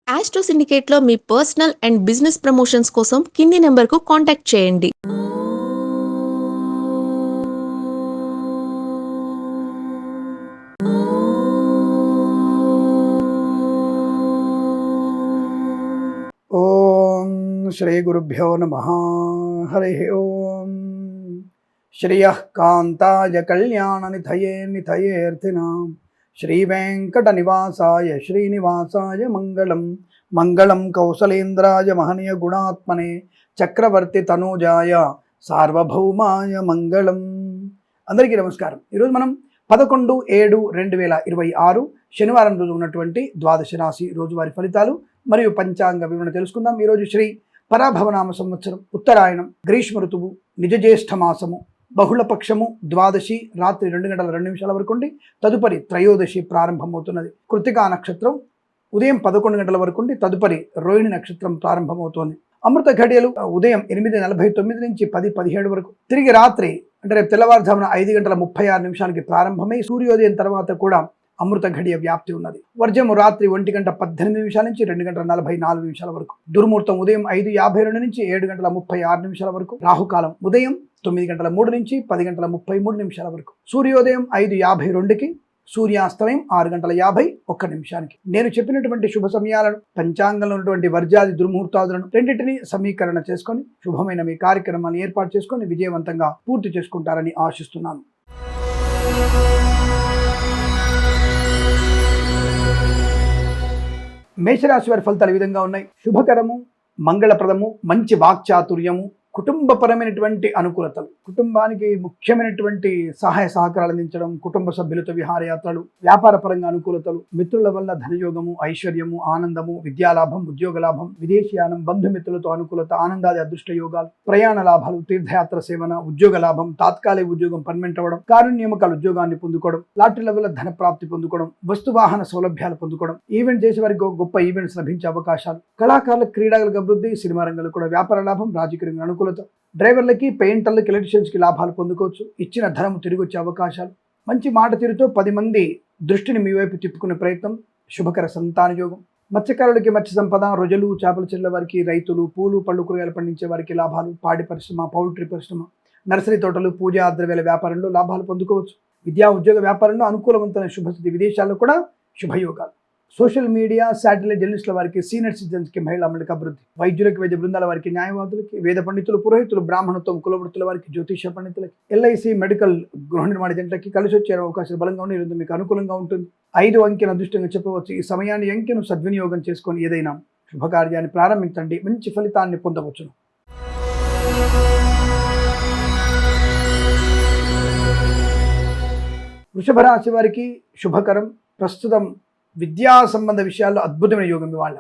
Astro సిండికేట్లో మీ personal and business promotions కోసం కింది నెంబర్కు కాంటాక్ట్ చేయండి. ఓం శ్రీ గురుభ్యో నమః. హరి ఓం. శ్రియః కాంతాయ కళ్యాణ నిధయే నిధయేర్థినాం శ్రీ వెంకట నివాసాయ శ్రీనివాసాయ మంగళం. మంగళం కౌసలేంద్రాయ మహనీయ గుణాత్మనే చక్రవర్తి తనూజాయ సార్వభౌమాయ మంగళం. అందరికీ నమస్కారం. ఈరోజు మనం 11/7/2026 శనివారం రోజు ఉన్నటువంటి ద్వాదశ రాశి రోజువారి ఫలితాలు మరియు పంచాంగ వివరణ తెలుసుకుందాం. ఈరోజు శ్రీ పరాభవనామ సంవత్సరం, ఉత్తరాయణం, గ్రీష్మ ఋతువు, నిజజ్యేష్ఠ మాసము, బహుళపక్షము, ద్వాదశి రాత్రి 2 గంటల 2 నిమిషాల వరకు ఉండి తదుపరి త్రయోదశి ప్రారంభమవుతున్నది. కృత్తికా నక్షత్రం ఉదయం 11 గంటల వరకు ఉండి తదుపరి రోహిణి నక్షత్రం ప్రారంభమవుతోంది. అమృత ఘడియలు ఉదయం 8:49 నుంచి 10:17 వరకు, తిరిగి రాత్రి అంటే రేపు తెల్లవారుజామున 5:36 ప్రారంభమై సూర్యోదయం తర్వాత కూడా అమృత ఘడియ వ్యాప్తి ఉన్నది. వర్జము రాత్రి 1:18 నుంచి 2:44 వరకు, దుర్ముహూర్తం ఉదయం 5:52 నుంచి 7:36 వరకు, రాహుకాలం ఉదయం 9:03 నుంచి 10:33 వరకు, సూర్యోదయం 5:52కి, సూర్యాస్తమయం 6:51. నేను చెప్పినటువంటి శుభ సమయాలను, పంచాంగంలో ఉన్నటువంటి వర్జాది దుర్ముహూర్తాదులను రెండింటినీ సమీకరణ చేసుకొని శుభమైన మీ కార్యక్రమాలను ఏర్పాటు చేసుకొని విజయవంతంగా పూర్తి చేసుకుంటారని ఆశిస్తున్నాను. మేషరాశి వారి ఫలితాలు ఈ విధంగా ఉన్నాయి. శుభకరము, మంగళప్రదము, మంచి వాక్చాతుర్యము, కుటుంబపరమైనటువంటి అనుకూలతలు, కుటుంబానికి ముఖ్యమైనటువంటి సహాయ సహకారాలు అందించడం, కుటుంబ సభ్యులతో విహారయాత్రలు, వ్యాపార పరంగా అనుకూలతలు, మిత్రుల వల్ల ధనయోగము, ఐశ్వర్యము, ఆనందము, విద్యాలాభం, ఉద్యోగ లాభం, విదేశీయానం, బంధుమిత్రులతో అనుకూలత, ఆనందాది అదృష్ట యోగాలు, ప్రయాణ లాభాలు, తీర్థయాత్ర సేవన, ఉద్యోగ లాభం, తాత్కాలిక ఉద్యోగం పర్మనెంట్ అవ్వడం, కారుణ్యమకాల ఉద్యోగాన్ని పొందుకోవడం, లాటరీల వల్ల ధన ప్రాప్తి పొందుకోవడం, వస్తువాహన సౌలభ్యాలు పొందుకోవడం, ఈవెంట్ చేసే వారికి గొప్ప ఈవెంట్స్ లభించే అవకాశాలు, కళాకారులకు క్రీడలకు అభివృద్ధి, సినిమా రంగంలో కూడా వ్యాపార లాభం, రాజకీయ రంగం అనుకూలత, డ్రైవర్లకి, పెయింటర్లకి, ఎలక్ట్రీషియన్స్కి లాభాలు పొందుకోవచ్చు. ఇచ్చిన ధనం తిరిగి వచ్చే అవకాశాలు, మంచి మాట తీరుతో 10 మంది దృష్టిని మీ వైపు తిప్పుకునే ప్రయత్నం, శుభకర సంతాన యోగం, మత్స్యకారులకి మత్స్య సంపద, రొజలు, చేపల చెల్ల వారికి, రైతులు, పూలు పళ్ళు కూరగాయలు పండించే వారికి లాభాలు, పాడి పరిశ్రమ, పౌల్ట్రీ పరిశ్రమ, నర్సరీ తోటలు, పూజా ద్రవ్యాల వ్యాపారంలో లాభాలు పొందుకోవచ్చు. విద్యా ఉద్యోగ వ్యాపారంలో అనుకూలవంతమైన శుభస్థితి, విదేశాల్లో కూడా శుభయోగాలు. సోషల్ మీడియా, శాటిలైట్ జర్నలిస్టుల వారికి, సీనియర్ సిటిజన్స్కి, మహిళా మండలికి అభివృద్ధి, వైద్యులకి, వైద్య బృందాల వారికి, న్యాయవాదులకి, వేద పండితులు, పురోహితులు, బ్రాహ్మణత్వం, కులవృత్తుల వారికి, జ్యోతిష పండితులకి, ఎల్ఐసి, మెడికల్, గృహ నిర్మాణ జంటలకి కలిసి వచ్చే అవకాశాలు బలంగా ఉండి ఈరోజు మీకు అనుకూలంగా ఉంటుంది. 5 అంకెను అదృష్టంగా చెప్పవచ్చు. ఈ సమయాన్ని అంకెను సద్వినియోగం చేసుకొని ఏదైనా శుభకార్యాన్ని ప్రారంభించండి, మంచి ఫలితాన్ని పొందవచ్చును. వృషభ రాశి వారికి శుభకరం. ప్రస్తుతం విద్యా సంబంధ విషయాల్లో అద్భుతమైన యోగం. వాళ్ళ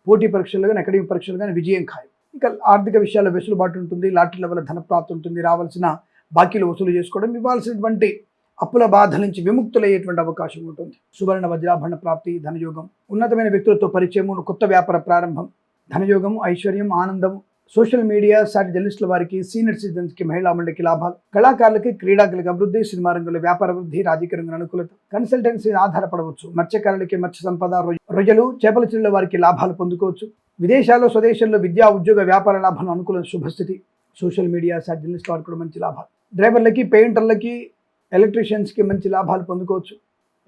పోటీ పరీక్షలు కానీ, అకాడమిక్ పరీక్షలు కానీ విజయం ఖాయం. ఇక ఆర్థిక విషయాల్లో వెసులుబాటు ఉంటుంది, లాటరీల వల్ల ధన ప్రాప్తి ఉంటుంది, రావాల్సిన బాకీలు వసూలు చేసుకోవడం, ఇవ్వాల్సినటువంటి అప్పుల బాధ నుంచి విముక్తులయ్యేటువంటి అవకాశం ఉంటుంది. సువర్ణ వజ్రాభరణ ప్రాప్తి, ధనయోగం, ఉన్నతమైన వ్యక్తులతో పరిచయము, కొత్త వ్యాపార ప్రారంభం, ధనయోగము, ఐశ్వర్యం, ఆనందం, సోషల్ మీడియా, సాటి జర్నలిస్టుల వారికి, సీనియర్ సిటిజన్స్కి, మహిళా మండలికి లాభాలు, కళాకారులకి, క్రీడాకులకి అభివృద్ధి, సినిమా రంగంలో వ్యాపార అభివృద్ధి, రాజకీయ రంగంలో అనుకూలత, కన్సల్టెన్సీ ఆధారపడవచ్చు. మత్స్యకారులకి మత్స్య సంపద, రొయ్యలు, చేపల చెరువుల వారికి లాభాలు పొందుకోవచ్చు. విదేశాల్లో, స్వదేశంలో విద్యా ఉద్యోగ వ్యాపార లాభాలు అనుకూల శుభస్థితి. సోషల్ మీడియా, సాటి జర్నలిస్టుల వారికి కూడా మంచి లాభాలు. డ్రైవర్లకి, పెయింటర్లకి, ఎలక్ట్రీషియన్స్కి మంచి లాభాలు పొందుకోవచ్చు.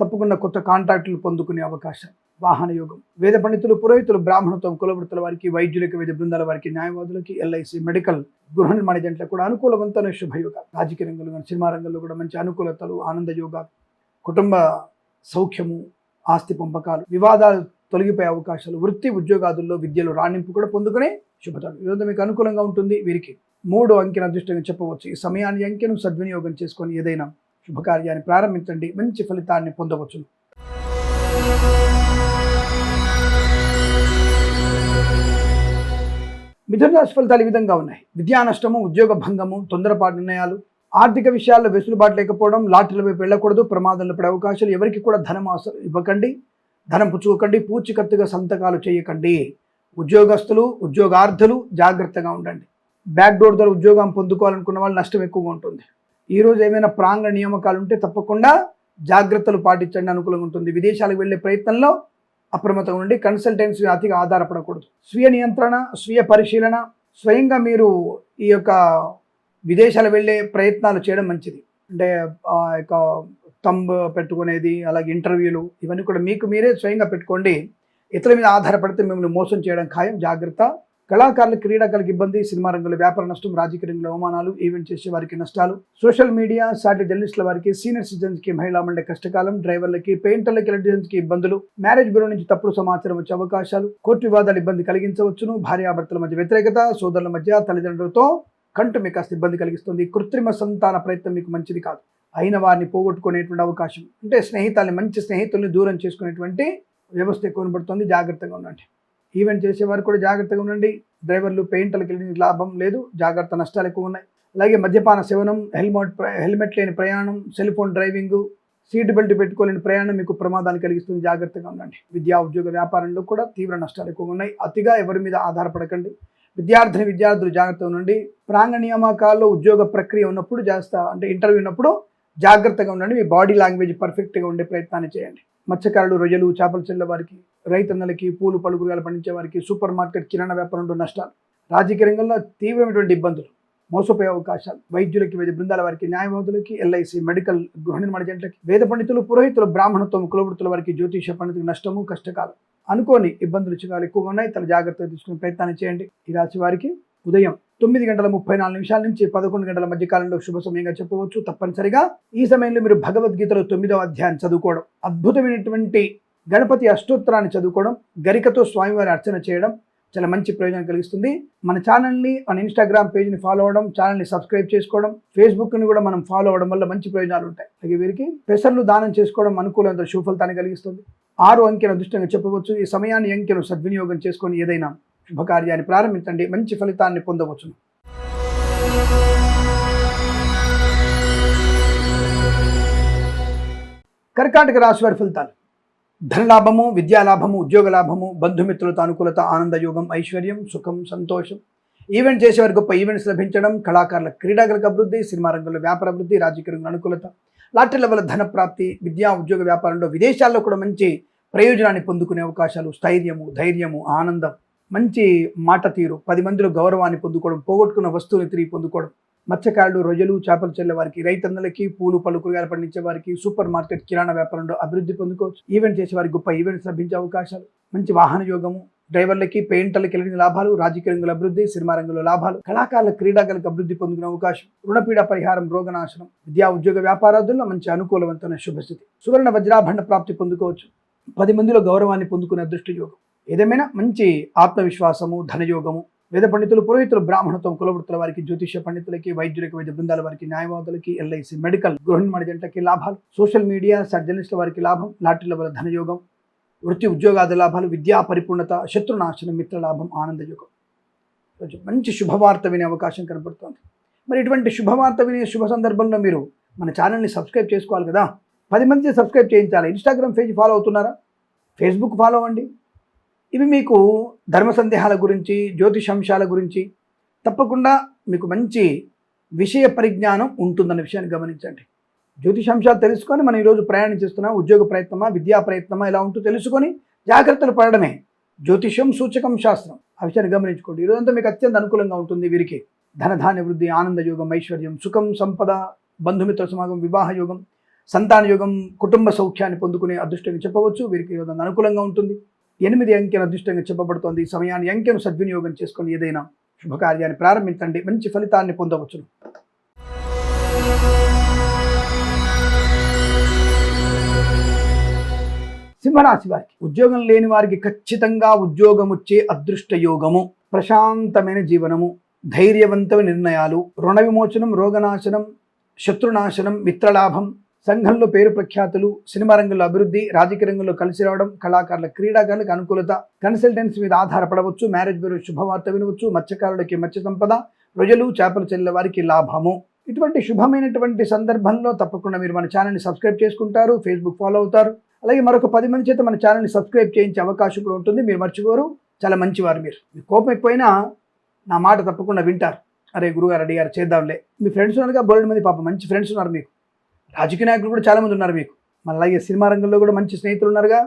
తప్పకుండా కొత్త కాంట్రాక్టులు పొందుకునే అవకాశం. వాహన యోగం, వేద పండితులు, పురోహితులు, బ్రాహ్మణత్వం, కులవృత్తుల వారికి, వైద్యులకి, వైద్య బృందాల వారికి, న్యాయవాదులకి, ఎల్ఐసి, మెడికల్, గృహ నిర్మాణ జంటలకు కూడా అనుకూలవంతమైన శుభయోగాలు. రాజకీయ రంగంలో కానీ, సినిమా రంగంలో కూడా మంచి అనుకూలతలు, ఆనంద యోగాలు, కుటుంబ సౌఖ్యము, ఆస్తి పంపకాలు, వివాదాలు తొలగిపోయే అవకాశాలు, వృత్తి ఉద్యోగాదుల్లో విద్యలో రాణింపు కూడా పొందుకునే శుభతలు. ఈరోజు మీకు అనుకూలంగా ఉంటుంది. వీరికి 3 అంకెను అదృష్టంగా చెప్పవచ్చు. ఈ సమయాన్ని అంకెను సద్వినియోగం చేసుకొని ఏదైనా శుభకార్యాన్ని ప్రారంభించండి, మంచి ఫలితాన్ని పొందవచ్చు. మిథున రాశి ఫలితాలు ఈ విధంగా ఉన్నాయి. విద్యా నష్టము, ఉద్యోగ భంగము, తొందరపాటు నిర్ణయాలు, ఆర్థిక విషయాల్లో వెసులుబాటు లేకపోవడం, లాటరీల వైపు వెళ్ళకూడదు, ప్రమాదంలో పడే అవకాశాలు, ఎవరికి కూడా ధనం అవసరం ఇవ్వకండి, ధనం పుచ్చుకోకండి, పూచికత్తుగా సంతకాలు చేయకండి. ఉద్యోగస్తులు, ఉద్యోగార్థులు జాగ్రత్తగా ఉండండి. బ్యాక్ డోర్ ద్వారా ఉద్యోగం పొందుకోవాలనుకున్న వాళ్ళు నష్టం ఎక్కువగా ఉంటుంది. ఈరోజు ఏమైనా ప్రాంగణ నియామకాలు ఉంటే తప్పకుండా జాగ్రత్తలు పాటించండి, అనుకూలంగా ఉంటుంది. విదేశాలకు వెళ్ళే ప్రయత్నంలో అప్రమత్తంగా ఉండి కన్సల్టెన్సీ అతిగా ఆధారపడకూడదు. స్వీయ నియంత్రణ, స్వీయ పరిశీలన, స్వయంగా మీరు ఈ యొక్క విదేశాలు వెళ్ళే ప్రయత్నాలు చేయడం మంచిది. అంటే ఆ యొక్క తంబ్ పెట్టుకునేది, అలాగే ఇంటర్వ్యూలు, ఇవన్నీ కూడా మీకు మీరే స్వయంగా పెట్టుకోండి. ఇతరుల మీద ఆధారపడితే మిమ్మల్ని మోసం చేయడం ఖాయం, జాగ్రత్త. కళాకారులకు, క్రీడాకారులకు ఇబ్బంది, సినిమా రంగంలో వ్యాపార నష్టం, రాజకీయ రంగంలో అవమానాలు, ఈవెంట్ చేసే వారికి నష్టాలు, సోషల్ మీడియా, సాటి జర్నలిస్టుల వారికి, సీనియర్ సిటిజన్స్కి, మహిళా మండలి కష్టకాలం, డ్రైవర్లకి, పెయింటర్లకి, ఎలక్ట్రీషియన్స్కి ఇబ్బందులు, మ్యారేజ్ బ్యూరో నుంచి తప్పుడు సమాచారం వచ్చే అవకాశాలు, కోర్టు వివాదాలు ఇబ్బంది కలిగించవచ్చును, భార్యాభర్తల మధ్య వ్యతిరేకత, సోదరుల మధ్య, తల్లిదండ్రులతో కంటు మీకు కాస్త ఇబ్బంది కలిగిస్తుంది. కృత్రిమ సంతాన ప్రయత్నం మీకు మంచిది కాదు. అయిన వారిని పోగొట్టుకునేటువంటి అవకాశం, అంటే స్నేహితుల్ని, మంచి స్నేహితుల్ని దూరం చేసుకునేటువంటి వ్యవస్థ ఎక్కువ కనబడుతుంది. జాగ్రత్తగా ఉండండి. ఈవెంట్ చేసేవారు కూడా జాగ్రత్తగా ఉండండి. డ్రైవర్లు, పెయింటర్లకు లాభం లేదు, జాగ్రత్త, నష్టాలు ఎక్కువ ఉన్నాయి. అలాగే మద్యపాన సేవనం, హెల్మెట్ లేని ప్రయాణం, cell phone driving, seat belt పెట్టుకోలేని ప్రయాణం మీకు ప్రమాదాన్ని కలిగిస్తుంది. జాగ్రత్తగా ఉండండి. విద్యా, ఉద్యోగ, వ్యాపారంలో కూడా తీవ్ర నష్టాలు ఎక్కువగా ఉన్నాయి. అతిగా ఎవరి మీద ఆధారపడకండి. విద్యార్థులు జాగ్రత్తగా ఉండండి. ప్రాంగణ నియామకాల్లో ఉద్యోగ ప్రక్రియ ఉన్నప్పుడు అంటే ఇంటర్వ్యూ ఉన్నప్పుడు జాగ్రత్తగా ఉండండి. మీ బాడీ లాంగ్వేజ్ పర్ఫెక్ట్గా ఉండే ప్రయత్నాన్ని చేయండి. మత్స్యకారులు, రొయ్యలు, చేపల చెల్ల వారికి, రైతన్నలకి, పూలు పళ్ళు కూరగాయలు పండించే వారికి, సూపర్ మార్కెట్, కిరాణా వ్యాపారంలో నష్టాలు, రాజకీయ రంగంలో తీవ్రమైనటువంటి ఇబ్బందులు, మోసపోయే అవకాశాలు, వైద్యులకి, వైద్య బృందాల వారికి, న్యాయవాదులకి, ఎల్ఐసి, మెడికల్, గృహ నిర్మాణ జంటలకి, వేద పండితులు, పురోహితులు, బ్రాహ్మణత్వం, కులవృత్తుల వారికి, జ్యోతిష పండితులకు నష్టము, కష్టకాలం, అనుకోని ఇబ్బందులు చికాలు ఎక్కువగా ఉన్నాయి. తల జాగ్రత్తగా తీసుకునే ప్రయత్నాన్ని చేయండి. ఈ రాశి వారికి ఉదయం 9:34 నుంచి 11 గంటల మధ్య కాలంలో శుభ సమయంగా చెప్పవచ్చు. తప్పనిసరిగా ఈ సమయంలో మీరు భగవద్గీతలో 9వ అధ్యాయం చదువుకోవడం, అద్భుతమైనటువంటి గణపతి అష్టోత్తరాన్ని చదువుకోవడం, గరికతో స్వామివారి అర్చన చేయడం చాలా మంచి ప్రయోజనం కలిగిస్తుంది. మన ఛానల్ని, మన ఇన్స్టాగ్రామ్ పేజ్ని ఫాలో అవ్వడం, ఛానల్ని సబ్స్క్రైబ్ చేసుకోవడం, ఫేస్బుక్ని కూడా మనం ఫాలో అవ్వడం వల్ల మంచి ప్రయోజనాలు ఉంటాయి. అలాగే వీరికి పెసర్లు దానం చేసుకోవడం అనుకూలమైన శుభ ఫలితాన్ని కలిగిస్తుంది. 6 అంకెను అదృష్టంగా చెప్పవచ్చు. ఈ సమయాన్ని, అంకెను సద్వినియోగం చేసుకొని ఏదైనా శుభకార్యాన్ని ప్రారంభించండి, మంచి ఫలితాన్ని పొందవచ్చును. కర్కాటక రాశి వారి ఫలితాలు. ధనలాభము, విద్యాలాభము, ఉద్యోగ లాభము, బంధుమిత్రులతో అనుకూలత, ఆనందయోగం, ఐశ్వర్యం, సుఖం, సంతోషం, ఈవెంట్ చేసేవారి గొప్ప ఈవెంట్స్ లభించడం, కళాకారుల, క్రీడాకారులకు అభివృద్ధి, సినిమా రంగంలో వ్యాపార అభివృద్ధి, రాజకీయ రంగంలో అనుకూలత, లాటరీల వల్ల ధన ప్రాప్తి, విద్యా, ఉద్యోగ, వ్యాపారంలో, విదేశాల్లో కూడా మంచి ప్రయోజనాన్ని పొందుకునే అవకాశాలు, స్థైర్యము, ధైర్యము, ఆనందం, మంచి మాట తీరు, 10 మందిలో గౌరవాన్ని పొందుకోవడం, పోగొట్టుకున్న వస్తువుని తిరిగి పొందుకోవడం, మత్స్యకారులు, రొయ్యలు, చేపలు చెల్లే వారికి, రైతన్నలకి, పూలు పళ్ళు కూరగాయలు పండించే వారికి, సూపర్ మార్కెట్, కిరాణా వ్యాపారంలో అభివృద్ధి పొందుకోవచ్చు. ఈవెంట్ చేసే వారికి గొప్ప ఈవెంట్స్ లభించే అవకాశాలు, మంచి వాహన యోగము, డ్రైవర్లకి, పెయింటర్లకి వెళ్ళిన లాభాలు, రాజకీయ రంగంలో అభివృద్ధి, సినిమా రంగంలో లాభాలు, కళాకారుల, క్రీడాకారులకు అభివృద్ధి పొందుకునే అవకాశం, రుణపీడ పరిహారం, రోగనాశనం, విద్యా, ఉద్యోగ, వ్యాపారాదుల్లో మంచి అనుకూలవంతమైన శుభస్థితి, సువర్ణ వజ్రాభరణ ప్రాప్తి పొందుకోవచ్చు. 10 మందిలో గౌరవాన్ని పొందుకునే అదృష్ట యోగం. ఏదేమైనా మంచి ఆత్మవిశ్వాసము, ధనయోగము, వేద పండితులు, పురోహితులు, బ్రాహ్మణత్వం, కులవృత్తుల వారికి, జ్యోతిష పండితులకి, వైద్యులకి, వైద్య బృందాల వారికి, న్యాయవాదులకి, ఎల్ఐసి, మెడికల్, గృహ నిర్మాణ జంటకి లాభాలు, సోషల్ మీడియా, జర్నలిస్టుల వారికి లాభం, లాటరీల వల్ల ధనయోగం, వృత్తి ఉద్యోగాది లాభాలు, విద్యా పరిపూర్ణత, శత్రునాశనం, మిత్రలాభం, ఆనందయోగం. కొంచెం మంచి శుభవార్త వినే అవకాశం కనపడుతోంది. మరి ఇటువంటి శుభవార్త వినే శుభ సందర్భంలో మీరు మన ఛానల్ని సబ్స్క్రైబ్ చేసుకోవాలి కదా. 10 మంది సబ్స్క్రైబ్ చేయించాలి. ఇన్స్టాగ్రామ్ పేజ్ ఫాలో అవుతున్నారా? ఫేస్బుక్ ఫాలో అవ్వండి. ఇవి మీకు ధర్మ సందేహాల గురించి, జ్యోతిషాంశాల గురించి తప్పకుండా మీకు మంచి విషయ పరిజ్ఞానం ఉంటుందన్న విషయాన్ని గమనించండి. జ్యోతిషాంశాలు తెలుసుకొని మనం ఈరోజు ప్రయాణం చేస్తున్నాం, ఉద్యోగ ప్రయత్నమా, విద్యా ప్రయత్నమా, ఎలా ఉంటూ తెలుసుకొని జాగ్రత్తలు పడడమే జ్యోతిషం, సూచకం, శాస్త్రం. ఆ విషయాన్ని గమనించుకోండి. ఈరోజంతా మీకు అత్యంత అనుకూలంగా ఉంటుంది. వీరికి ధనధాన్య వృద్ధి, ఆనంద యోగం, ఐశ్వర్యం, సుఖం, సంపద, బంధుమిత్ర సమాగం, వివాహ యోగం, సంతాన యోగం, కుటుంబ సౌఖ్యాన్ని పొందుకునే అదృష్టంగా చెప్పవచ్చు. వీరికి ఈరోజు అనుకూలంగా ఉంటుంది. 8 అంకెను అదృష్టంగా చెప్పబడుతోంది. ఈ సమయాన్ని, అంకెను సద్వినియోగం చేసుకొని ఏదైనా శుభకార్యాన్ని ప్రారంభించండి, మంచి ఫలితాన్ని పొందవచ్చును. సింహరాశి వారికి ఉద్యోగం లేని వారికి ఖచ్చితంగా ఉద్యోగం వచ్చే అదృష్ట యోగము, ప్రశాంతమైన జీవనము, ధైర్యవంతమైన నిర్ణయాలు, రుణ విమోచనం, రోగనాశనం, శత్రునాశనం, మిత్రలాభం, సంఘంలో పేరు ప్రఖ్యాతులు, సినిమా రంగంలో అభివృద్ధి, రాజకీయ రంగంలో కలిసి రావడం, కళాకారుల, క్రీడాకారులకు అనుకూలత, కన్సల్టెన్సీ మీద ఆధారపడవచ్చు, మ్యారేజ్ బ్యూరో శుభవార్త వినవచ్చు, మత్స్యకారులకి మత్స్య సంపద, రొయ్యలు, చేపలు చెల్లె వారికి లాభము. ఇటువంటి శుభమైనటువంటి సందర్భంలో తప్పకుండా మీరు మన ఛానల్ని సబ్స్క్రైబ్ చేసుకుంటారు, ఫేస్బుక్ ఫాలో అవుతారు. అలాగే మరొక 10 మంది చేత మన ఛానల్ని సబ్స్క్రైబ్ చేయించే అవకాశం కూడా ఉంటుంది. మీరు మర్చిపోరు, చాలా మంచివారు. మీరు మీ కోపం ఎక్కువైనా నా మాట తప్పకుండా వింటారు. అరే గురుగారు అడిగారు చేద్దాంలే. మీ ఫ్రెండ్స్ ఉన్నారుగా, బోలెడు మంది పాపం మంచి ఫ్రెండ్స్ ఉన్నారు మీకు. రాజకీయ నాయకులు కూడా చాలామంది ఉన్నారు మీకు. అలాగే సినిమా రంగంలో కూడా మంచి స్నేహితులు ఉన్నారుగా.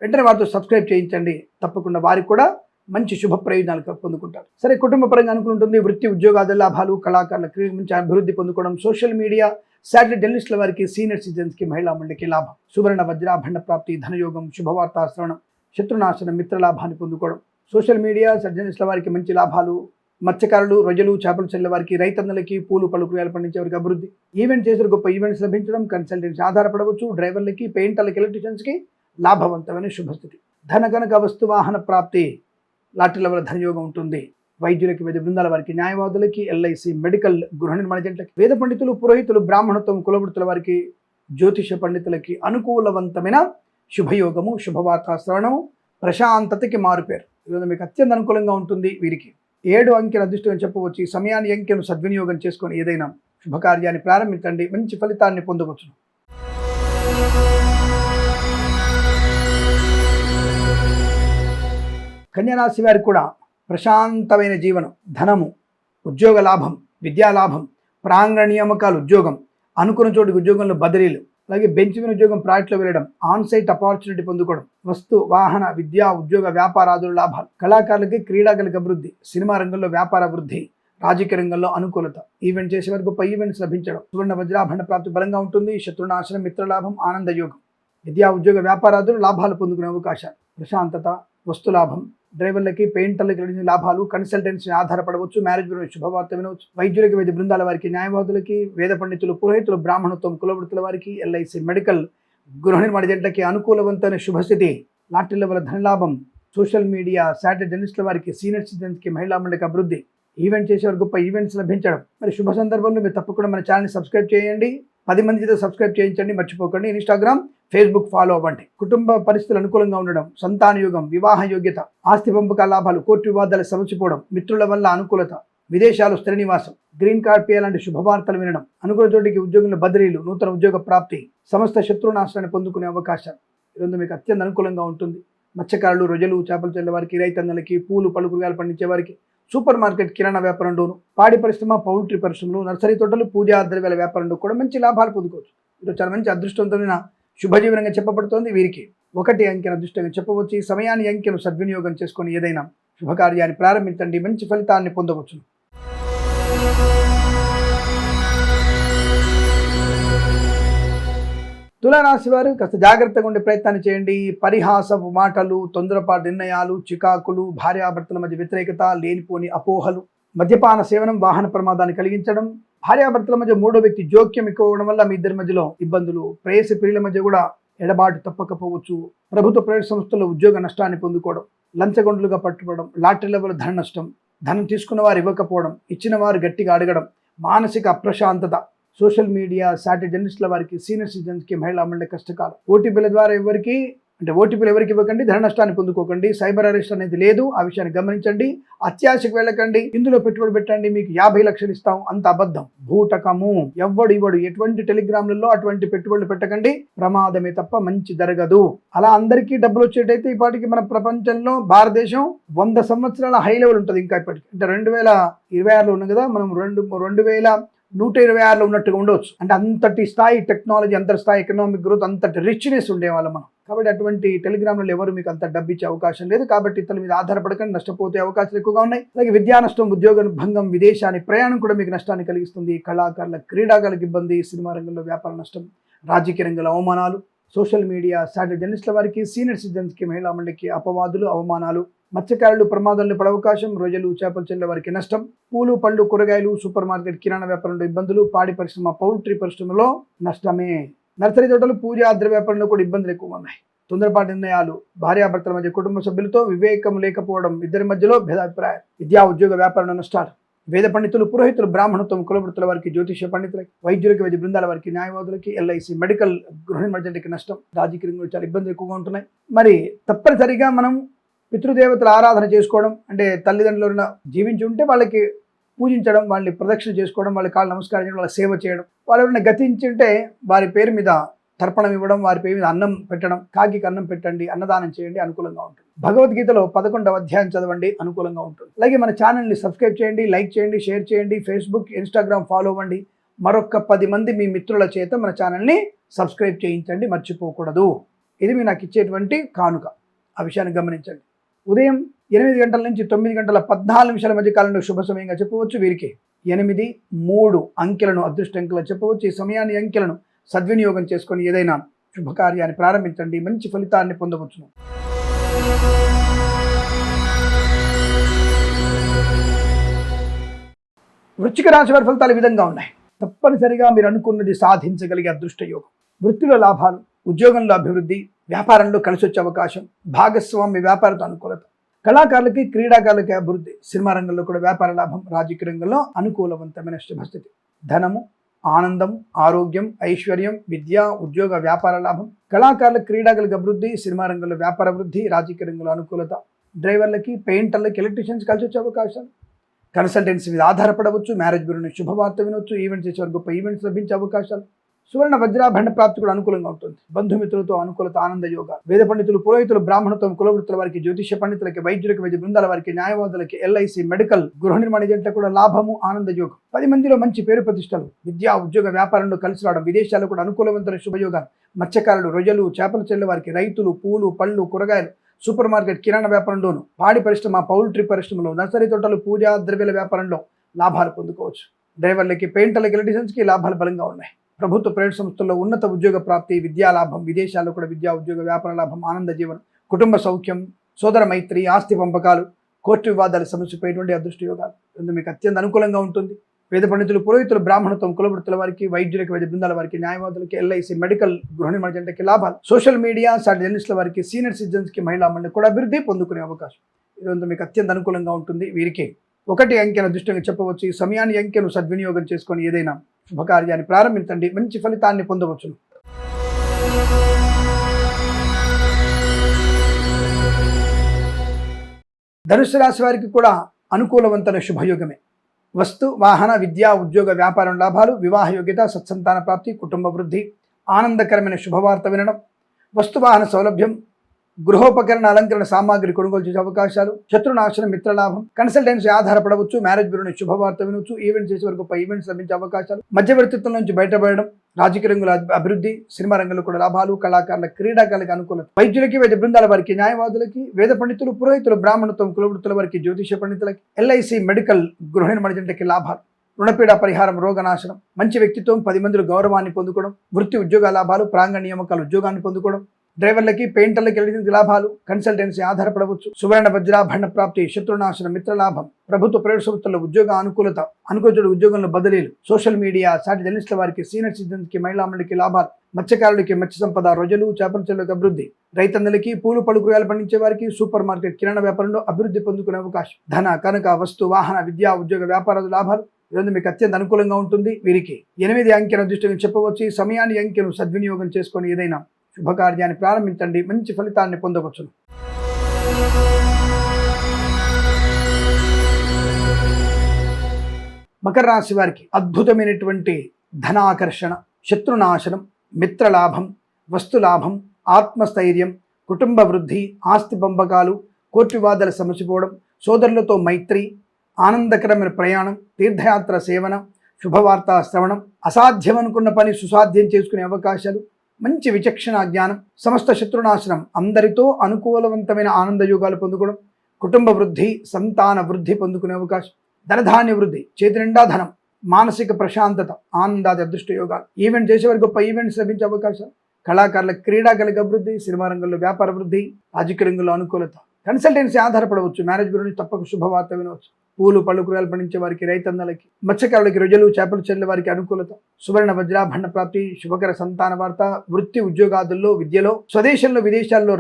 వెంటనే వారితో సబ్స్క్రైబ్ చేయించండి. తప్పకుండా వారికి కూడా మంచి శుభ ప్రయోజనాలు పొందుకుంటారు. సరే, కుటుంబ పరంగా అనుకుంటుంది. వృత్తి ఉద్యోగాది లాభాలు, కళాకారుల క్రీడల నుంచి అభివృద్ధి పొందుకోవడం, సోషల్ మీడియా శాటిలైట్ జర్నలిస్టుల వారికి, సీనియర్ సిటిజన్స్కి, మహిళా మండలికి లాభం, సువర్ణ వజ్రాభరణ ప్రాప్తి, ధనయోగం, శుభవార్తా శ్రవణం, శత్రునాశనం, మిత్రలాభాన్ని పొందుకోవడం, సోషల్ మీడియా జర్నలిస్టుల వారికి మంచి లాభాలు, మత్స్యకారులు, రొయ్యలు, చేపలు చెల్లె వారికి, రైతన్నలకి, పూలు పళ్ళు కూరగాయలు పండించే వారికి అభివృద్ధి, ఈవెంట్ చేసిన గొప్ప ఈవెంట్స్ లభించడం, కన్సల్టెన్సీ ఆధారపడవచ్చు, డ్రైవర్లకి, పెయింటర్లకి, ఎలక్ట్రీషియన్స్కి లాభవంతమైన శుభస్థితి, ధన కనక వస్తు వాహన ప్రాప్తి, లాటరీల వల్ల ధనయోగం ఉంటుంది, వైద్యులకి, వైద్య బృందాల వారికి, న్యాయవాదులకి, ఎల్ఐసి, మెడికల్, గృహ నిర్మాణ జంటలకి, వేద పండితులు, పురోహితులు, బ్రాహ్మణత్వం, కులవృత్తుల వారికి, జ్యోతిష పండితులకి అనుకూలవంతమైన శుభయోగము, శుభవార్తా శ్రవణము, ప్రశాంతతకి మారుపేరు. ఈరోజు మీకు అత్యంత అనుకూలంగా ఉంటుంది. వీరికి 7 అంకెల అదృష్టం అని చెప్పవచ్చు. ఈ సమయాన్ని, అంకెను సద్వినియోగం చేసుకొని ఏదైనా శుభకార్యాన్ని ప్రారంభించండి, మంచి ఫలితాన్ని పొందవచ్చు. కన్యారాశి వారికి కూడా ప్రశాంతమైన జీవనం, ధనము, ఉద్యోగ లాభం, విద్యా లాభం, ప్రాంగణ నియామకాలు, ఉద్యోగం, అనుకున్న చోటికి ఉద్యోగంలో బదిలీలు, అలాగే బెంచ్ మీద ఉద్యోగం ప్రాజెక్టులో వెళ్ళడం, ఆన్ సైట్ ఆపర్చునిటీ పొందుకోవడం, వస్తు వాహన విద్యా ఉద్యోగ వ్యాపారాదుల లాభాలు, కళాకారులకి, క్రీడాకారులకు అభివృద్ధి, సినిమా రంగంలో వ్యాపార అభివృద్ధి, రాజకీయ రంగంలో అనుకూలత, ఈవెంట్ చేసే వరకు గొప్ప ఈవెంట్స్ లభించడం, సువర్ణ వజ్రాభరణ ప్రాప్తి బలంగా ఉంటుంది, శత్రునాశనం, మిత్రలాభం, ఆనందయోగం, విద్యా ఉద్యోగ వ్యాపారాదులు లాభాలు పొందుకునే అవకాశాలు, ప్రశాంతత, వస్తులాభం, డ్రైవర్లకి, పెయింటర్లకి లాభాలు, కన్సల్టెన్సీ ఆధారపడవచ్చు, మ్యారేజ్ బ్యూరో శుభవార్త వినవచ్చు, వైద్యులకి, వైద్య బృందాల వారికి, న్యాయవాదులకి, వేద పండితులు, పురోహితులు, బ్రాహ్మణత్వం, కులవృత్తుల వారికి, ఎల్ఐసి, మెడికల్, గృహ నిర్మాణ జంటలకి అనుకూలవంతమైన శుభస్థితి, లాటరీల వల్ల ధనలాభం, సోషల్ మీడియా శాటిలైట్ జర్నలిస్టుల వారికి, సీనియర్ సిటిజన్స్కి, మహిళా మండలికి అభివృద్ధి, ఈవెంట్ చేసేవారు గొప్ప ఈవెంట్స్ లభించడం. మరి శుభ సందర్భంలో మీరు తప్పకుండా మన ఛానల్ని సబ్స్క్రైబ్ చేయండి, 10 మందితో సబ్స్క్రైబ్ చేయించండి, మర్చిపోకండి. ఇన్స్టాగ్రామ్, ఫేస్బుక్ ఫాలో అవ్వండి. కుటుంబ పరిస్థితులు అనుకూలంగా ఉండడం, సంతాన యోగం, వివాహ యోగ్యత, ఆస్తి పంపక లాభాలు, కోర్టు వివాదాలు సమసిపోవడం, మిత్రుల వల్ల అనుకూలత, విదేశాలు స్థిర నివాసం, గ్రీన్ కార్డ్ పే లాంటి శుభవార్తలు వినడం, అనుకున్న చోటికి ఉద్యోగంలో బదిలీలు, నూతన ఉద్యోగ ప్రాప్తి, సమస్త శత్రునాశనాన్ని పొందుకునే అవకాశాలు ఈరోజు మీకు అత్యంత అనుకూలంగా ఉంటుంది. మత్స్యకారులు, రొయ్యలు, చేపలు చెల్లె వారికి, రైతన్నలకి, పూలు పళ్ళు కూరగాయలు పండించే వారికి, సూపర్ మార్కెట్, కిరాణా వ్యాపారంలోను, పాడి పరిశ్రమ, పౌల్ట్రీ పరిశ్రమలు, నర్సరీ తోటలు, పూజా ద్రవ్యాల వ్యాపారంలో కూడా మంచి లాభాలు పొందుకోవచ్చు. ఇది చాలా మంచి అదృష్టవంతమైన శుభజీవనంగా చెప్పబడుతోంది. వీరికి 1 అంకెను అదృష్టంగా చెప్పవచ్చు. ఈ సమయాన్ని, అంకెను సద్వినియోగం చేసుకొని ఏదైనా శుభకార్యాన్ని ప్రారంభించండి, మంచి ఫలితాన్ని పొందవచ్చు. తులారాశి వారు కాస్త జాగ్రత్తగా ఉండే ప్రయత్నాన్ని చేయండి. పరిహాసపు మాటలు, తొందరపాటు నిర్ణయాలు, చికాకులు, భార్యాభర్తల మధ్య వ్యతిరేకత, లేనిపోని అపోహలు, మద్యపాన సేవనం వాహన ప్రమాదాన్ని కలిగించడం, భార్యాభర్తల మధ్య 3వ వ్యక్తి జోక్యం ఎక్కువ అవడం వల్ల మీ ఇద్దరి మధ్యలో ఇబ్బందులు, ప్రేయసి ప్రియుల మధ్య కూడా ఎడబాటు తప్పకపోవచ్చు, ప్రభుత్వ ప్రైవేట్ సంస్థల్లో ఉద్యోగ నష్టాన్ని పొందుకోవడం, లంచగొండలుగా పట్టుకోవడం, లాటరీల వల్ల ధన నష్టం, ధనం తీసుకున్న వారు ఇవ్వకపోవడం, ఇచ్చిన వారు గట్టిగా అడగడం, మానసిక అప్రశాంతత, సోషల్ మీడియా శాటిలైట్ జర్నలిస్టుల వారికి, సీనియర్ సిటిజన్స్కి, మహిళా మండలి కష్టకాలం, ఓటీపీల ద్వారా ఓటీపీలు ఎవరికి ఇవ్వకండి, ధన నష్టాన్ని పొందుకోకండి, సైబర్ అరెస్ట్ అనేది లేదు, ఆ విషయాన్ని గమనించండి, అత్యాశకు వెళ్ళకండి, ఇందులో పెట్టుబడి పెట్టండి, మీకు 50 లక్షలు ఇస్తాం, అంత అబద్ధం, భూటకము, ఇవ్వడు, ఎటువంటి టెలిగ్రామ్లలో అటువంటి పెట్టుబడులు పెట్టకండి, ప్రమాదమే తప్ప మంచి జరగదు. అలా అందరికీ డబ్బులు వచ్చేటైతే ఇప్పటికి మన ప్రపంచంలో భారతదేశం 100 సంవత్సరాల హై లెవెల్ ఉంటుంది. ఇంకా ఇప్పటికి అంటే 2026లో ఉన్నాం కదా, మనం 2126లో ఉన్నట్టుగా ఉండవచ్చు. అంటే అంతటి స్థాయి టెక్నాలజీ, అంతటి స్థాయి ఎకనామిక్ గ్రోత్, అంతటి రిచ్నెస్ ఉండేవాళ్ళం మనం. కాబట్టి అటువంటి టెలిగ్రామ్లలో ఎవరు మీకు అంత డబ్బు ఇచ్చే అవకాశం లేదు. కాబట్టి ఇతరుల మీద ఆధారపడకండి, నష్టపోతే అవకాశాలు ఎక్కువగా ఉన్నాయి. అలాగే విద్యా నష్టం, ఉద్యోగ భంగం, విదేశానికి ప్రయాణం కూడా మీకు నష్టాన్ని కలిగిస్తుంది. కళాకారుల, క్రీడాకారులకు ఇబ్బంది, సినిమా రంగంలో వ్యాపార నష్టం, రాజకీయ రంగంలో అవమానాలు, సోషల్ మీడియా శాటిలైట్ జర్నలిస్టుల వారికి, సీనియర్ సిటిజన్స్కి, మహిళా మండలికి అపవాదులు, అవమానాలు, మత్స్యకారులు ప్రమాదాలను పడే అవకాశం, రొయ్యలు, చేపలు చెల్లె వారికి నష్టం, పూలు పళ్ళు కూరగాయలు, సూపర్ మార్కెట్, కిరాణా వ్యాపారంలో ఇబ్బందులు, పాడి పరిశ్రమ, పౌల్ట్రీ పరిశ్రమలో నష్టమే, నర్సరీ తోటలు, పూజా ద్రవ్య వ్యాపారంలో కూడా ఇబ్బందులు ఎక్కువగా ఉన్నాయి. తొందరపాటు నిర్ణయాలు, భార్యాభర్తల మధ్య, కుటుంబ సభ్యులతో వివేకం లేకపోవడం, ఇద్దరి మధ్యలో భేదాభిప్రాయం, విద్యా ఉద్యోగ వ్యాపారంలో నష్టాలు, వేద పండితులు, పురోహితులు, బ్రాహ్మణత్వం, కులవృత్తుల వారికి, జ్యోతిష పండితులకి, వైద్యులకి, వైద్య బృందాల వారికి, న్యాయవాదులకి, ఎల్ఐసి, మెడికల్, గృహ నిర్మాణ నష్టం, రాజకీయ రంగంలో చాలా ఇబ్బందులు ఎక్కువగా ఉంటున్నాయి. మరి తప్పనిసరిగా మనం పితృదేవతల ఆరాధన చేసుకోవడం, అంటే తల్లిదండ్రులను జీవించి ఉంటే వాళ్ళకి పూజించడం, వాళ్ళని ప్రదక్షిణ చేసుకోవడం, వాళ్ళ కాళ్ళు నమస్కారం చేయడం, వాళ్ళ సేవ చేయడం, వాళ్ళు ఎవరైనా గతించి ఉంటే వారి పేరు మీద తర్పణం ఇవ్వడం, వారి పేరు మీద అన్నం పెట్టడం, కాకికి అన్నం పెట్టండి, అన్నదానం చేయండి, అనుకూలంగా ఉంటుంది. భగవద్గీతలో 11వ అధ్యాయం చదవండి, అనుకూలంగా ఉంటుంది. అలాగే మన ఛానల్ని సబ్స్క్రైబ్ చేయండి, లైక్ చేయండి, షేర్ చేయండి, ఫేస్బుక్, ఇన్స్టాగ్రామ్ ఫాలో అవ్వండి. మరొక 10 మంది మీ మిత్రుల చేత మన ఛానల్ని సబ్స్క్రైబ్ చేయించండి, మర్చిపోకూడదు. ఇది మీరు నాకు ఇచ్చేటువంటి కానుక. ఆ విషయాన్ని గమనించండి. ఉదయం 8 గంటల నుంచి 9 గంటల 14 నిమిషాల మధ్య కాలంలో శుభ సమయంగా చెప్పవచ్చు. వీరికి 8, 3 అంకెలను అదృష్ట అంకెలు చెప్పవచ్చు. ఈ సమయాన్ని అంకెలను సద్వినియోగం చేసుకొని ఏదైనా శుభకార్యాన్ని ప్రారంభించండి, మంచి ఫలితాన్ని పొందవచ్చును. వృశ్చిక రాశి వారి ఫలితాలు ఈ విధంగా ఉన్నాయి. తప్పనిసరిగా మీరు అనుకున్నది సాధించగలిగే అదృష్ట యోగం, వృత్తిలో లాభాలు, ఉద్యోగంలో అభివృద్ధి, వ్యాపారంలో కలిసి వచ్చే అవకాశం, భాగస్వామ్య వ్యాపారతో అనుకూలత, కళాకారులకి క్రీడాకారులకి అభివృద్ధి, సినిమా రంగంలో కూడా వ్యాపార లాభం, రాజకీయ రంగంలో అనుకూలవంతమైన శుభస్థితి, ధనము, ఆనందం, ఆరోగ్యం, ఐశ్వర్యం, విద్య, ఉద్యోగ, వ్యాపార లాభం, కళాకారుల క్రీడాకారులకు అభివృద్ధి, సినిమా రంగంలో వ్యాపార అభివృద్ధి, రాజకీయ రంగంలో అనుకూలత, డ్రైవర్లకి, పెయింటర్లకి, ఎలక్ట్రీషియన్స్ కలిసి వచ్చే అవకాశాలు, కన్సల్టెన్సీ మీద ఆధారపడవచ్చు, మ్యారేజ్ బ్యూరో నుంచి శుభవార్త వినవచ్చు, ఈవెంట్స్ చేసేవారు గొప్ప ఈవెంట్స్ లభించే అవకాశాలు, సువర్ణ వజ్రాభరణ ప్రాప్తి కూడా అనుకూలంగా ఉంటుంది, బంధుమిత్రులతో అనుకూలత, ఆనంద యోగాలు, వేద పండితులు, పురోహితులు, బ్రాహ్మణత్వం, కులవృత్తుల వారికి, జ్యోతిష పండితులకి, వైద్యులకి, వైద్య బృందాల వారికి, న్యాయవాదులకి, ఎల్ఐసి, మెడికల్, గృహ నిర్మాణ ఏజెంట్లకు కూడా లాభము, ఆనంద యోగం, 10 మందిలో మంచి పేరు ప్రతిష్టలు, విద్యా, ఉద్యోగ, వ్యాపారంలో కలిసి రావడం, విదేశాల్లో కూడా అనుకూలవంతమైన శుభయోగాలు, మత్స్యకారులు, రొయ్యలు, చేపల చెల్లె వారికి, రైతులు, పూలు, పళ్ళు, కూరగాయలు, సూపర్ మార్కెట్, కిరాణా వ్యాపారంలోను, పాడి పరిశ్రమ, పౌల్ట్రీ పరిశ్రమలో, నర్సరీ తోటలు, పూజా ద్రవ్యాల వ్యాపారంలో లాభాలు పొందుకోవచ్చు. డ్రైవర్లకి, పెయింటర్లకి, ఎలక్ట్రీషియన్స్కి లాభాలు బలంగా ఉన్నాయి. ప్రభుత్వ ప్రైవేట్ సంస్థల్లో ఉన్నత ఉద్యోగ ప్రాప్తి, విద్యా లాభం, విదేశాల్లో కూడా విద్యా, ఉద్యోగ, వ్యాపార లాభం, ఆనంద జీవనం, కుటుంబ సౌఖ్యం, సోదర మైత్రి, ఆస్తి పంపకాలు, కోర్టు వివాదాలు సమస్యపోయేటువంటి అదృష్ట యోగాలు మీకు అత్యంత అనుకూలంగా ఉంటుంది. వేద పండితులు, పురోహితులు, బ్రాహ్మణత్వం, కులవృత్తుల వారికి, వైద్యులకి, వైద్య బృందాల వారికి, న్యాయవాదులకి, ఎల్ఐసి, మెడికల్, గృహ నిర్మాణ జంటకి లాభాలు, సోషల్ మీడియా, జర్నలిస్టుల వారికి, సీనియర్ సిటిజన్స్కి, మహిళా మండలికి కూడా అభివృద్ధి పొందుకునే అవకాశం ఈరోజు మీకు అత్యంత అనుకూలంగా ఉంటుంది. వీరికి 1 అంకెను అదృష్టంగా చెప్పవచ్చు. ఈ సమయాన్ని అంకెను సద్వినియోగం చేసుకొని ఏదైనా శుభకార్యాన్ని ప్రారంభించండి, మంచి ఫలితాన్ని పొందవచ్చును. ధనుస్సు రాశి వారికి కూడా అనుకూలవంతమైన శుభయోగమే. వస్తు, వాహన, విద్యా, ఉద్యోగ, వ్యాపారం లాభాలు, వివాహ యోగ్యత, సత్సంతాన ప్రాప్తి, కుటుంబ వృద్ధి, ఆనందకరమైన శుభవార్త వినడం, వస్తు వాహన సౌలభ్యం, గృహోపకరణ, అలంకరణ సామాగ్రి కొనుగోలు చేసే అవకాశాలు, శత్రునాశనం, మిత్రలాభం, కన్సల్టెన్సీ ఆధారపడవచ్చు, మ్యారేజ్ బ్యూరో నుంచి శుభవార్త వినవచ్చు, ఈవెంట్స్ చేసే వరకు ఈవెంట్స్ లభించే అవకాశాలు, మధ్యవర్తిత్వం నుంచి బయటపడడం, రాజకీయ రంగంలో అభివృద్ధి, సినిమా రంగంలో కూడా లాభాలు, కళాకారుల క్రీడాకారులకు అనుకూలత, వైద్యులకి, వైద్య బృందాల వారికి, న్యాయవాదులకి, వేద పండితులు, పురోహితులు, బ్రాహ్మణత్వం, కులవృత్తుల వారికి, జ్యోతిష పండితులకి, ఎల్ఐసి, మెడికల్, గృహ నిర్మాణ జంటకి లాభాలు, రుణపీడ పరిహారం, రోగనాశనం, మంచి వ్యక్తిత్వం, 10 మందిలో గౌరవాన్ని పొందుకోవడం, వృత్తి, ఉద్యోగ లాభాలు, ప్రాంగణ నియామకాలు, ఉద్యోగాన్ని పొందుకోవడం, డ్రైవర్లకి, పెయింటర్లకి, ఎలక్ట్రీషియన్స్కి లాభాలు, కన్సల్టెన్సీ ఆధారపడవచ్చు, సువర్ణ వజ్రాభరణ ప్రాప్తి, శత్రునాశనం, మిత్రలాభం, ప్రభుత్వ ప్రైవేట్ సంస్థల్లో ఉద్యోగ అనుకూలత, అనుకూల ఉద్యోగంలో బదిలీలు, సోషల్ మీడియా, జర్నలిస్టుల వారికి, సీనియర్ సిటిజన్స్కి, మహిళా మండలికి లాభాలు, మత్స్యకారులకి, మత్స్య సంపద, రొయ్యలు, చేపల చెరువులకు అభివృద్ధి, రైతన్నలకి, పూలు, పళ్ళు, కూరగాయలు పండించే వారికి, సూపర్ మార్కెట్, కిరాణా వ్యాపారంలో అభివృద్ధి పొందుకునే అవకాశం, ధన, కనక, వస్తు, వాహన, విద్యా, ఉద్యోగ, వ్యాపార లాభాలు ఈరోజు మీకు అత్యంత అనుకూలంగా ఉంటుంది. వీరికి 8 అంకెను అదృష్టంగా చెప్పవచ్చు. ఈ సమయాన్ని అంకెను సద్వినియోగం చేసుకొని ఏదైనా శుభకార్యాన్ని ప్రారంభించండి, మంచి ఫలితాన్ని పొందవచ్చును. మకర రాశి వారికి అద్భుతమైనటువంటి ధనాకర్షణ, శత్రునాశనం, మిత్రలాభం, వస్తులాభం, ఆత్మస్థైర్యం, కుటుంబ వృద్ధి, ఆస్తి పంపకాలు, కోర్టు వివాదాలు సమసిపోవడం, సోదరులతో మైత్రి, ఆనందకరమైన ప్రయాణం, తీర్థయాత్ర సేవన, శుభవార్త శ్రవణం, అసాధ్యం అనుకున్న పని సుసాధ్యం చేసుకునే అవకాశాలు, మంచి విచక్షణ జ్ఞానం, సమస్త శత్రునాశనం, అందరితో అనుకూలవంతమైన ఆనంద యోగాలు పొందుకోవడం, కుటుంబ వృద్ధి, సంతాన వృద్ధి పొందుకునే అవకాశం, ధనధాన్య వృద్ధి, చేతి నిండా ధనం, మానసిక ప్రశాంతత, ఆనందాది అదృష్ట యోగాలు, ఈవెంట్ చేసేవారి గొప్ప ఈవెంట్స్ లభించే అవకాశాలు, కళాకారుల క్రీడాకారులకు అభివృద్ధి, సినిమా రంగంలో వ్యాపార వృద్ధి, రాజకీయ రంగంలో అనుకూలత, కన్సల్టెన్సీ ఆధారపడవచ్చు, మ్యారేజ్ బ్యూరో నుంచి తప్పక శుభవార్త వినవచ్చు, పూలు, పళ్ళు, కూరగాయలు పండించే వారికి, రైతన్నలకి, మత్స్యకారులకి, రొయ్యలు, చేపలు చెల్లె వారికి అనుకూలత, సువర్ణ వజ్రాభరణ ప్రాప్తి, శుభకర సంతాన వార్త, వృత్తి, ఉద్యోగాదుల్లో, విద్యలో, స్వదేశంలో, విదేశాల్లో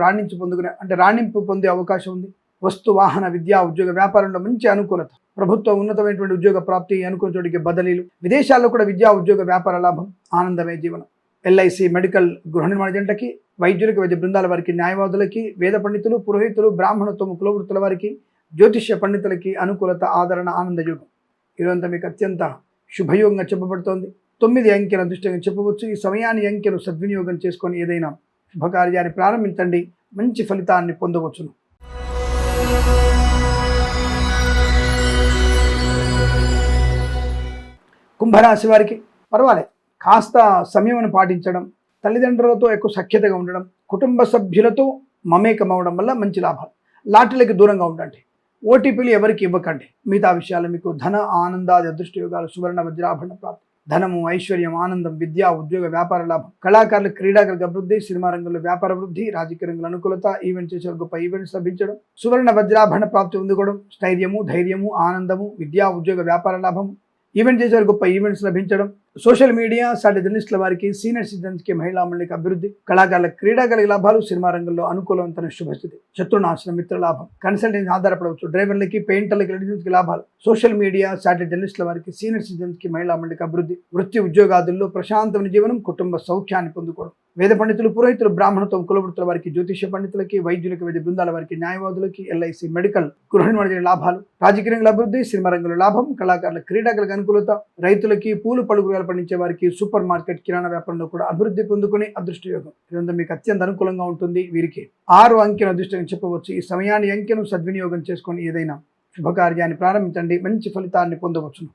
రాణింపు పొందే అవకాశం ఉంది. వస్తు, వాహన, విద్యా, ఉద్యోగ, వ్యాపారంలో మంచి అనుకూలత, ప్రభుత్వ ఉన్నతమైనటువంటి ఉద్యోగ ప్రాప్తి, అనుకున్న చోటికి బదిలీలు, విదేశాల్లో కూడా విద్యా, ఉద్యోగ, వ్యాపార లాభం, ఆనందమయ జీవనం, ఎల్ఐసి, మెడికల్, గృహ నిర్మాణ జంటకి, వైద్యులకి, వైద్య బృందాల వారికి, న్యాయవాదులకి, వేద పండితులు, పురోహితులు, బ్రాహ్మణత్వం, కులవృత్తుల వారికి, జ్యోతిష్య పండితులకి అనుకూలత, ఆదరణ, ఆనందయోగం ఇదంతా మీకు అత్యంత శుభయోగంగా చెప్పబడుతోంది. 9 అంకెను అదృష్టంగా చెప్పవచ్చు. ఈ సమయాన్ని అంకెను సద్వినియోగం చేసుకొని ఏదైనా శుభకార్యాన్ని ప్రారంభించండి, మంచి ఫలితాన్ని పొందవచ్చును. కుంభరాశి వారికి పర్వాలేదు, కాస్త సంయమనం పాటించడం, తల్లిదండ్రులతో ఎక్కువ సఖ్యతగా ఉండడం, కుటుంబ సభ్యులతో మమేకం అవడం వల్ల మంచి లాభాలు. లాటరీలకు దూరంగా ఉండండి. ఓటీపీలు ఎవరికి ఇవ్వకండి. మిగతా విషయాలు మీకు ధన ఆనందాది అదృష్ట యోగాలు, సువర్ణ వజ్రాభరణ ప్రాప్తి, ధనము, ఐశ్వర్యం, ఆనందం, విద్య, ఉద్యోగ, వ్యాపార లాభం, కళాకారులు, క్రీడాకారులకు అభివృద్ధి, సినిమా రంగంలో వ్యాపార వృద్ధి, రాజకీయ రంగంలో అనుకూలత, ఈవెంట్ చేసే గొప్ప ఈవెంట్స్ లభించడం, సువర్ణ వజ్రాభరణ ప్రాప్తి పొందుకోవడం, స్థైర్యము, ధైర్యము, ఆనందము, విద్య, ఉద్యోగ, వ్యాపార లాభం, ఈవెంట్ చేసే గొప్ప ఈవెంట్స్ లభించడం, సోషల్ మీడియా సాటి జర్నలిస్టుల వారికి, సీనియర్ సిటిజన్స్కి, మహిళా మండలికి అభివృద్ధి, కళాకారుల క్రీడాకారుల లాభాలు, సినిమా రంగంలో అనుకూలవంతమైన శుభస్థితి, శత్రునాశనం, మిత్ర లాభం, కన్సల్టెన్సీ ఆధారపడవచ్చు, డ్రైవర్లకి, పెయింటర్లకి, ఎడిటర్స్కి లాభాలు, సోషల్ మీడియా సాటి జర్నలిస్టుల వారికి, సీనియర్ సిటిజన్స్కి, మహిళా మండలికి అభివృద్ధి, వృత్తి ఉద్యోగాదుల్లో ప్రశాంతమైన జీవనం, కుటుంబ సౌఖ్యాన్ని పొందుకోవడం, వేద పండితులు, పురోహితులు, బ్రాహ్మణత్వం, కులవృత్తుల వారికి, జ్యోతిష పండితులకి, వైద్యులకి, వైద్య బృందాల వారికి, న్యాయవాదులకి, ఎల్ఐసి, మెడికల్, గృహ నిర్మాణ లాభాలు, రాజకీయ రంగంలో అభివృద్ధి, సినిమా రంగంలో లాభం, కళాకారుల క్రీడాకారులకు అనుకూలత, రైతులకి, పూలు పలుకురాలు పండించే వారికి, సూపర్ మార్కెట్, కిరాణా వ్యాపారంలో కూడా అభివృద్ధి పొందుకునే అదృష్ట యోగం. ఇదంతా మీకు అత్యంత అనుకూలంగా ఉంటుంది. వీరికి 6 అంకెను అదృష్టంగా చెప్పవచ్చు. ఈ సమయాన్ని, అంకెను సద్వినియోగం చేసుకొని ఏదైనా శుభకార్యాన్ని ప్రారంభించండి, మంచి ఫలితాన్ని పొందవచ్చును.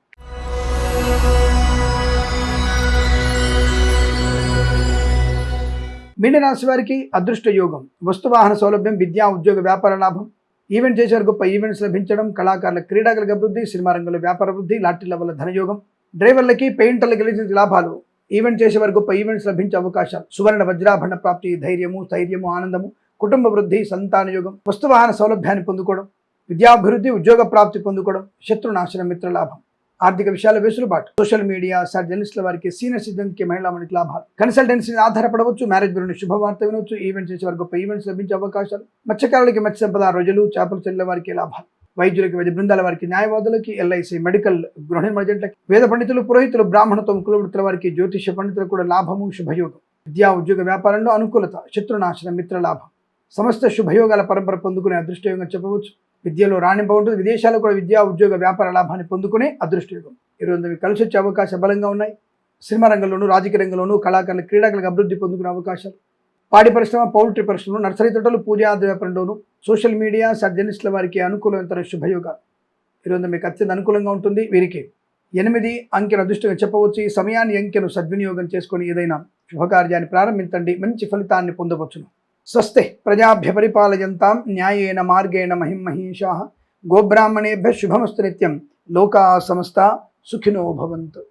మీనరాశి వారికి అదృష్ట యోగం, వస్తువాహన సౌలభ్యం, విద్యా, ఉద్యోగ, వ్యాపార లాభం, ఈవెంట్ చేసే గొప్ప ఈవెంట్స్ లభించడం, కళాకారుల క్రీడాకారులకు అభివృద్ధి, సినిమా రంగంలో వ్యాపార వృద్ధి, లాటరీల వల్ల ధనయోగం, డ్రైవర్లకి, పెయింటర్లకు గెలిచిన లాభాలు, ఈవెంట్ చేసే వారికి గొప్ప ఈవెంట్స్ లభించే అవకాశాలు, సువర్ణ వజ్రాభరణ ప్రాప్తి, ధైర్యము, స్థైర్యము, ఆనందము, కుటుంబ వృద్ధి, సంతాన యోగం, వస్తువాహన సౌలభ్యాన్ని పొందుకోవడం, విద్యాభివృద్ధి, ఉద్యోగ ప్రాప్తి పొందుకోవడం, శత్రునాశనం, మిత్ర లాభం, ఆర్థిక విషయాల వెసులుబాటు, సోషల్ మీడియా సాటి జర్నలిస్టుల వారికి, సీనియర్ సిటిజన్స్కి, మహిళా మండలికి లాభాలు, కన్సల్టెన్సీ ఆధారపడవచ్చు, మ్యారేజ్ బ్యూరో శుభవార్త వినవచ్చు, ఈవెంట్ చేసే వారికి గొప్ప ఈవెంట్స్ లభించే అవకాశాలు, మత్స్యకారులకి మత్స్య సంపద, రోజులు, చేపలు చెల్లెల వారికి లాభాలు, వైద్యులకి, వైద్య బృందాల వారికి, న్యాయవాదులకి, ఎల్ఐసి, మెడికల్, గృహ నిర్మాణ ఏజెంట్లకి, వేద పండితులు, పురోహితులు, బ్రాహ్మణత్వం, కులవృత్తుల వారికి, జ్యోతిష పండితులకు కూడా లాభము, శుభయోగం, విద్యా, ఉద్యోగ, వ్యాపారంలో అనుకూలత, శత్రునాశనం, మిత్ర లాభం, సమస్త శుభయోగాల పరంపర పొందుకునే అదృష్టయోగం చెప్పవచ్చు. విద్యలో రాణింప ఉంటుంది. విదేశాల్లో కూడా విద్యా, ఉద్యోగ, వ్యాపార లాభాన్ని పొందుకునే అదృష్టయోగం. ఈరోజు కలిసి వచ్చే అవకాశం బలంగా ఉన్నాయి. సినిమా రంగంలోనూ, రాజకీయ రంగంలోనూ, కళాకారుల క్రీడాకారులకు అభివృద్ధి పొందుకునే అవకాశాలు, పాడి పరిశ్రమ, పౌల్ట్రీ పరిశ్రమలో, నర్సరీ తోటలు, పూజా వ్యాపారంలోనూ, సోషల్ మీడియా సర్జనిస్టుల వారికి అనుకూలవంతమైన శుభయోగాలు. ఈరోజు మీకు అత్యంత అనుకూలంగా ఉంటుంది. వీరికి 8 అంకెను అదృష్టంగా చెప్పవచ్చు. ఈ సమయాన్ని, అంకెను సద్వినియోగం చేసుకొని ఏదైనా శుభకార్యాన్ని ప్రారంభించండి, మంచి ఫలితాన్ని పొందవచ్చును. స్వస్తి ప్రజాభ్య పరిపాలయంతాం న్యాయేన మార్గేణ మహిమహీషాః గోబ్రాహ్మణేభ్యః శుభమస్తు నిత్యం. లోకా సమస్తా సుఖినో భవంతు.